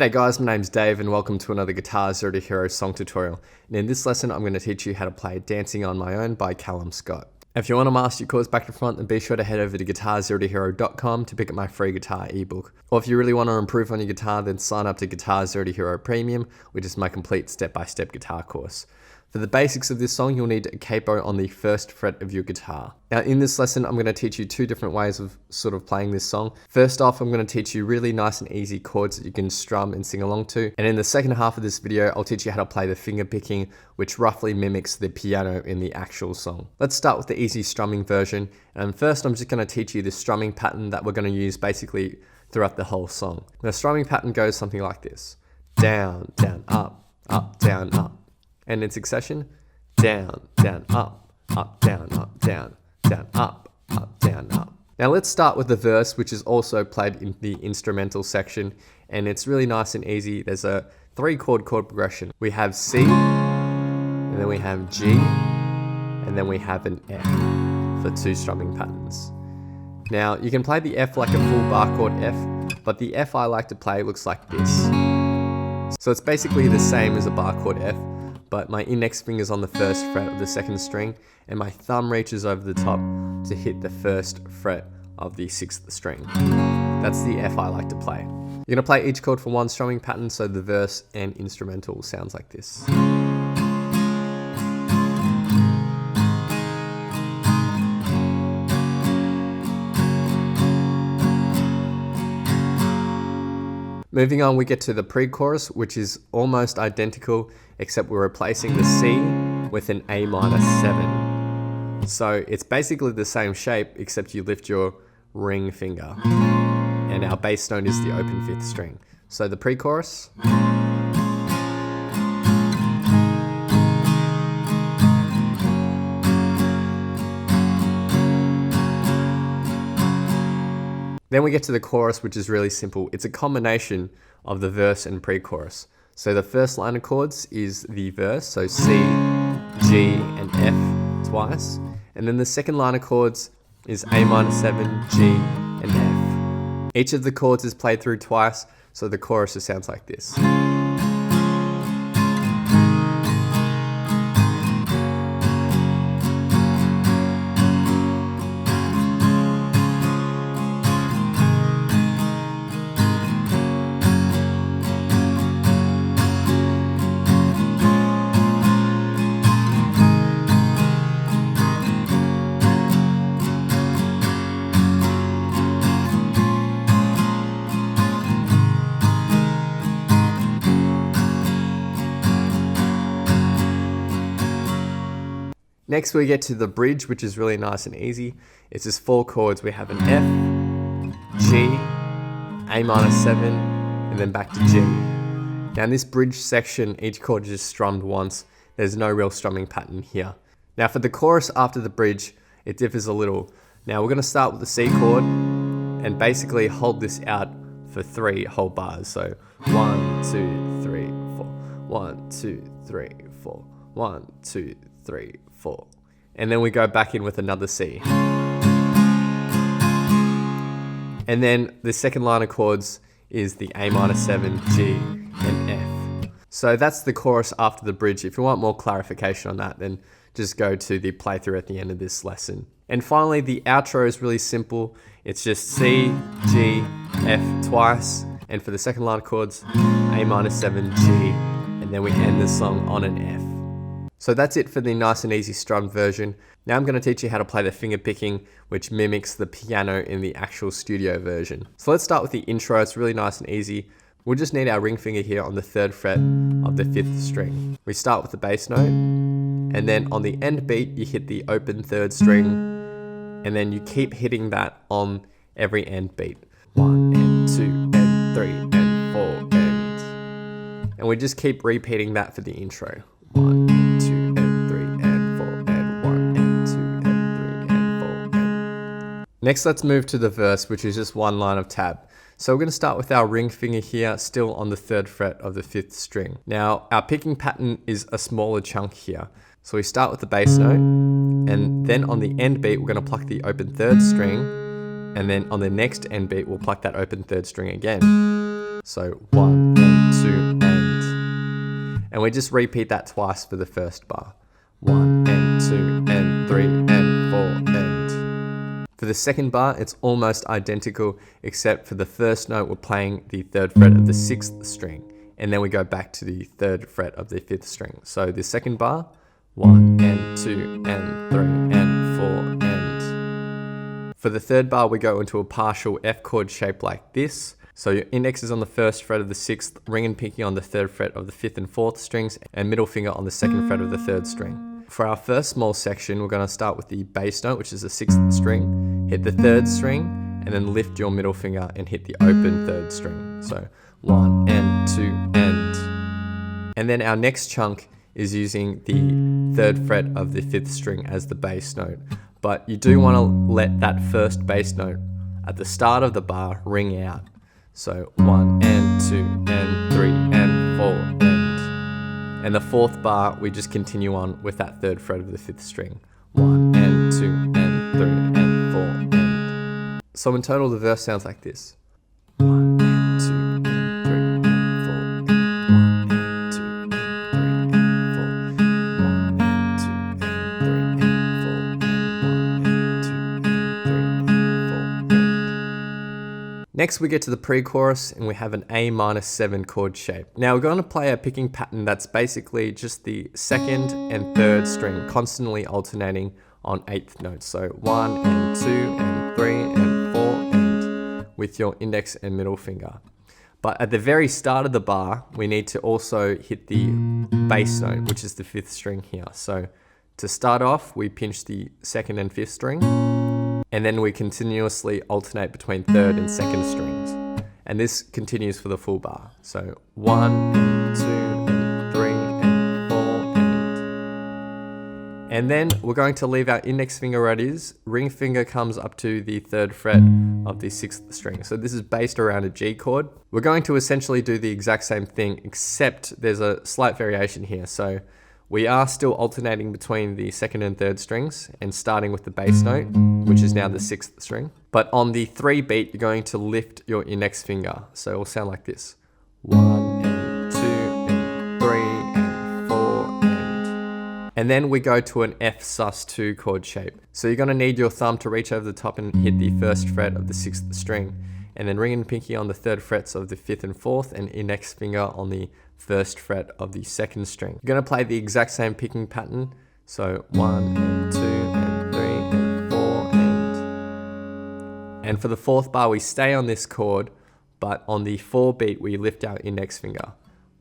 G'day guys, my name's Dave and welcome to another Guitar Zero to Hero song tutorial. And in this lesson, I'm going to teach you how to play Dancing on My Own by Calum. If you want to master your chords back to front, then be sure to head over to guitar0tohero.com to pick up my free guitar ebook. Or if you really want to improve on your guitar, then sign up to Guitar Zero to Hero Premium, which is my complete step-by-step guitar course. For the basics of this song, you'll need a capo on the first fret of your guitar. Now in this lesson, I'm going to teach you two different ways of sort of playing this song. First off, I'm going to teach you really nice and easy chords that you can strum and sing along to. And in the second half of this video, I'll teach you how to play the finger picking, which roughly mimics the piano in the actual song. Let's start with the easy strumming version. And first, I'm just going to teach you the strumming pattern that we're going to use basically throughout the whole song. The strumming pattern goes something like this. Down, down, up, down, up. And in succession, down, down, up, down, down, down, up, down, up. Now let's start with the verse, which is also played in the instrumental section, and it's really nice and easy. There's a 3-chord chord progression. We have C, and then we have G, and then we have an F for 2 strumming patterns. Now you can play the F like a full bar chord F, but the F I like to play looks like this. So it's basically the same as a bar chord F, but my index finger's on the first fret of the second string, and my thumb reaches over the top to hit the first fret of the 6th string. That's the F I like to play. You're gonna play each chord for 1 strumming pattern, so the verse and instrumental sounds like this. Moving on, we get to the pre-chorus, which is almost identical, except we're replacing the C with an A minor 7. So it's basically the same shape, except you lift your ring finger. And our bass note is the open 5th string. So the pre-chorus. Then we get to the chorus, which is really simple. It's a combination of the verse and pre-chorus. So the first line of chords is the verse, so C, G, and F twice. And then the second line of chords is A minor 7, G, and F. Each of the chords is played through twice, so the chorus just sounds like this. Next we get to the bridge, which is really nice and easy. It's just 4 chords. We have an F, G, A minor 7, and then back to G. Now in this bridge section, each chord is just strummed once. There's no real strumming pattern here. Now for the chorus after the bridge, it differs a little. Now we're going to start with the C chord and basically hold this out for 3 whole bars. So 1, 2, 3, 4, 1, 2, 3, 4, 1, 2, 3, 4. And then we go back in with another C. And then the second line of chords is the A minor 7, G, and F. So that's the chorus after the bridge. If you want more clarification on that, then just go to the playthrough at the end of this lesson. And finally, the outro is really simple. It's just C, G, F twice. And for the second line of chords, A minor 7, G, and then we end the song on an F. So that's it for the nice and easy strummed version. Now I'm going to teach you how to play the finger picking, which mimics the piano in the actual studio version. So let's start with the intro. It's really nice and easy. We'll just need our ring finger here on the 3rd fret of the 5th string. We start with the bass note, and then on the end beat, you hit the open 3rd string, and then you keep hitting that on every end beat. 1 and 2 and 3 and 4 and we just keep repeating that for the intro. 1 and 2 and 3 and 4 and 1 and 2 and 3 and 4 and... Next, let's move to the verse, which is just 1 line of tab. So we're going to start with our ring finger here, still on the 3rd fret of the 5th string. Now, our picking pattern is a smaller chunk here. So we start with the bass note, and then on the end beat, we're going to pluck the open 3rd string, and then on the next end beat, we'll pluck that open 3rd string again. So 1 and 2 and we just repeat that twice for the first bar. 1 and 2 and 3 and 4 and. For the second bar, it's almost identical, except for the first note we're playing the 3rd fret of the 6th string, and then we go back to the 3rd fret of the 5th string. So the second bar, 1 and 2 and 3 and 4 and. For the third bar, we go into a partial F chord shape like this. So your index is on the 1st fret of the 6th, ring and pinky on the 3rd fret of the 5th and 4th strings, and middle finger on the 2nd fret of the 3rd string. For our first small section, we're going to start with the bass note, which is the 6th string, hit the 3rd string, and then lift your middle finger and hit the open 3rd string. So 1 and 2 and. And then our next chunk is using the 3rd fret of the 5th string as the bass note. But you do want to let that first bass note at the start of the bar ring out. So 1 and 2 and 3 and 4 and the 4th bar we just continue on with that 3rd fret of the 5th string. 1 and 2 and 3 and 4 and. So in total the verse sounds like this. 1 and 2 and 3 and 4 and 1 and 2 and 3 and 4 1 and 2 and 3 and 4 and 1 and 2 and 3 and 4 and. Next we get to the pre-chorus and we have an A minor 7 chord shape. Now we're going to play a picking pattern that's basically just the 2nd and 3rd string constantly alternating on 8th notes. So 1 and 2 and 3 and 4 and with your index and middle finger. But at the very start of the bar, we need to also hit the bass note, which is the 5th string here. So to start off, we pinch the 2nd and 5th string, and then we continuously alternate between 3rd and 2nd strings. And this continues for the full bar. So 1 and 2 and 3 and 4 and then we're going to leave our index finger where it is. Ring finger comes up to the 3rd fret of the 6th string. So this is based around a G chord. We're going to essentially do the exact same thing, except there's a slight variation here. So we are still alternating between the 2nd and 3rd strings and starting with the bass note, which is now the 6th string. But on the 3 beat, you're going to lift your index finger. So it will sound like this. 1 and 2 and 3 and 4 and then we go to an F sus2 chord shape. So you're going to need your thumb to reach over the top and hit the 1st fret of the 6th string, and then ring and pinky on the 3rd frets of the 5th and 4th, and index finger on the 1st fret of the 2nd string. You're going to play the exact same picking pattern. So 1 and 2 and 3 and 4 and for the 4th bar we stay on this chord, but on the 4 beat we lift our index finger.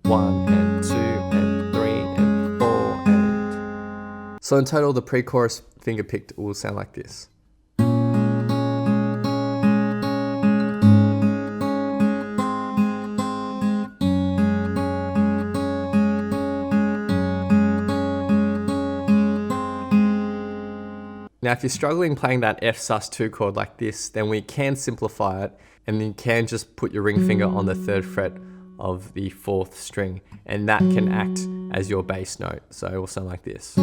1 and 2 and 3 and 4 and. So in total the pre-chorus finger picked will sound like this. Now if you're struggling playing that F sus2 chord like this, then we can simplify it, and you can just put your ring finger on the 3rd fret of the 4th string, and that can act as your bass note. So it will sound like this.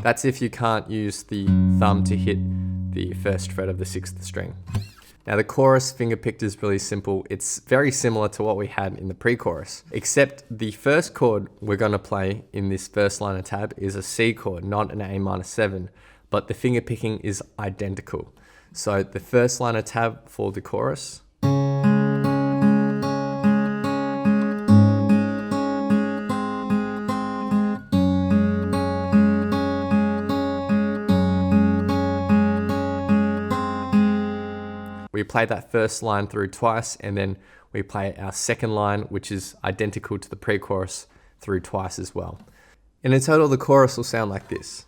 That's if you can't use the thumb to hit the 1st fret of the 6th string. Now the chorus finger picked is really simple. It's very similar to what we had in the pre-chorus, except the first chord we're going to play in this first line of tab is a C chord, not an A minor 7, but the finger picking is identical. So the first line of tab for the chorus. We play that first line through twice, and then we play our second line, which is identical to the pre-chorus, through twice as well. And in total, the chorus will sound like this.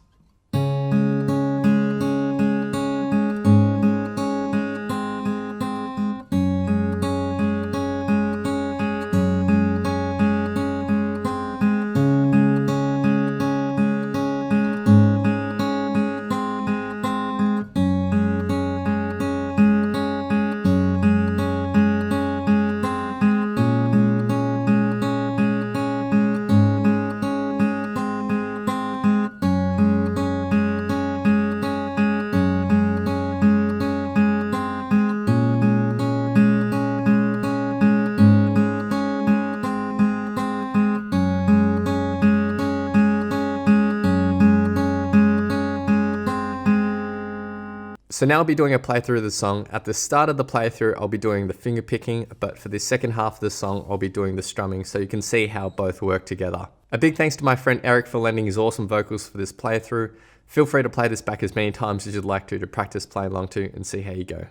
So now I'll be doing a playthrough of the song. At the start of the playthrough, I'll be doing the finger picking, but for the second half of the song, I'll be doing the strumming, so you can see how both work together. A big thanks to my friend Eric for lending his awesome vocals for this playthrough. Feel free to play this back as many times as you'd like to practice playing along to and see how you go.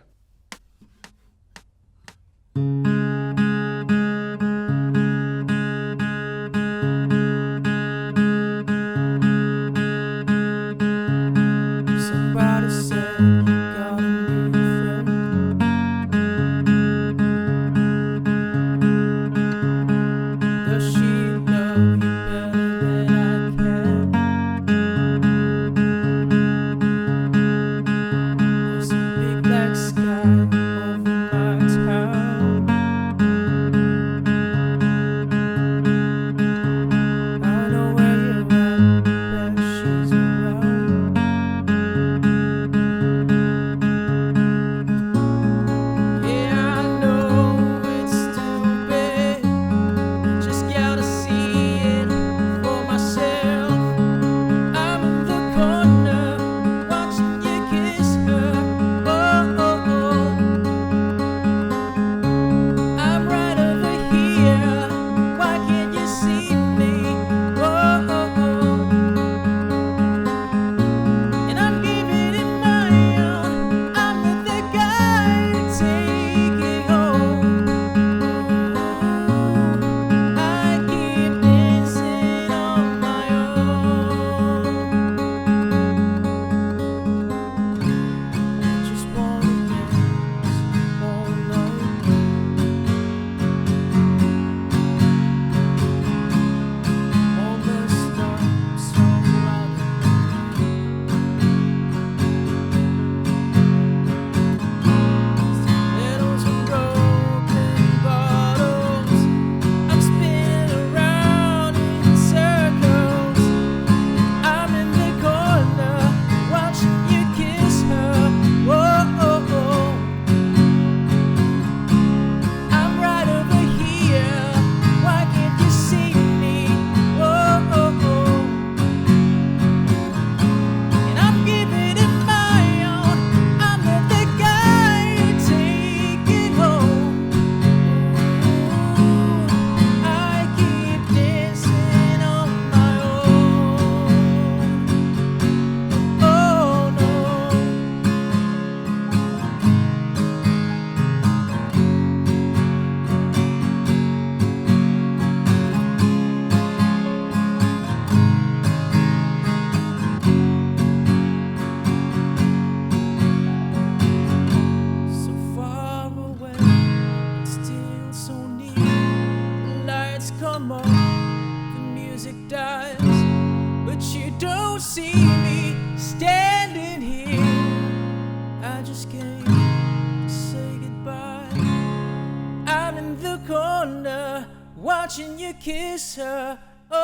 Watching you kiss her, oh,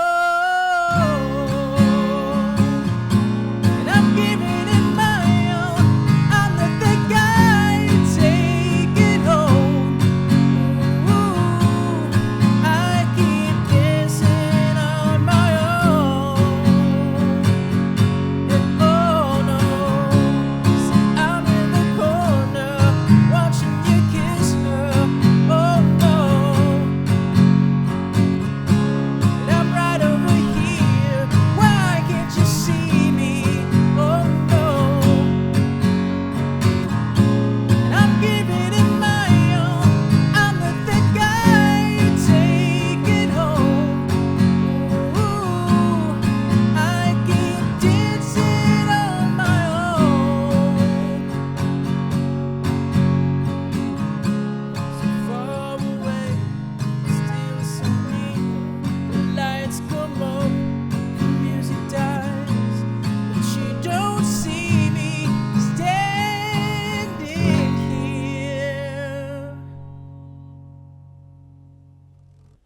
and I'm giving it my all. I'm not the guy to take it home. Ooh, I keep dancing on my own. And oh no, see, I'm in the corner watching you kiss her. Oh no.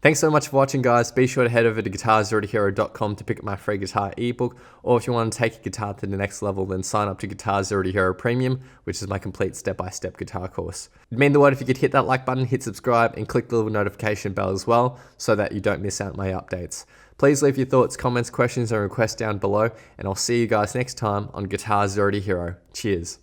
Thanks so much for watching, guys. Be sure to head over to guitar0tohero.com to pick up my free guitar ebook, or if you want to take your guitar to the next level, then sign up to Guitar0toHero Premium, which is my complete step-by-step guitar course. It'd mean the world if you could hit that like button, hit subscribe, and click the little notification bell as well, so that you don't miss out my updates. Please leave your thoughts, comments, questions, and requests down below, and I'll see you guys next time on Guitar0toHero. Cheers.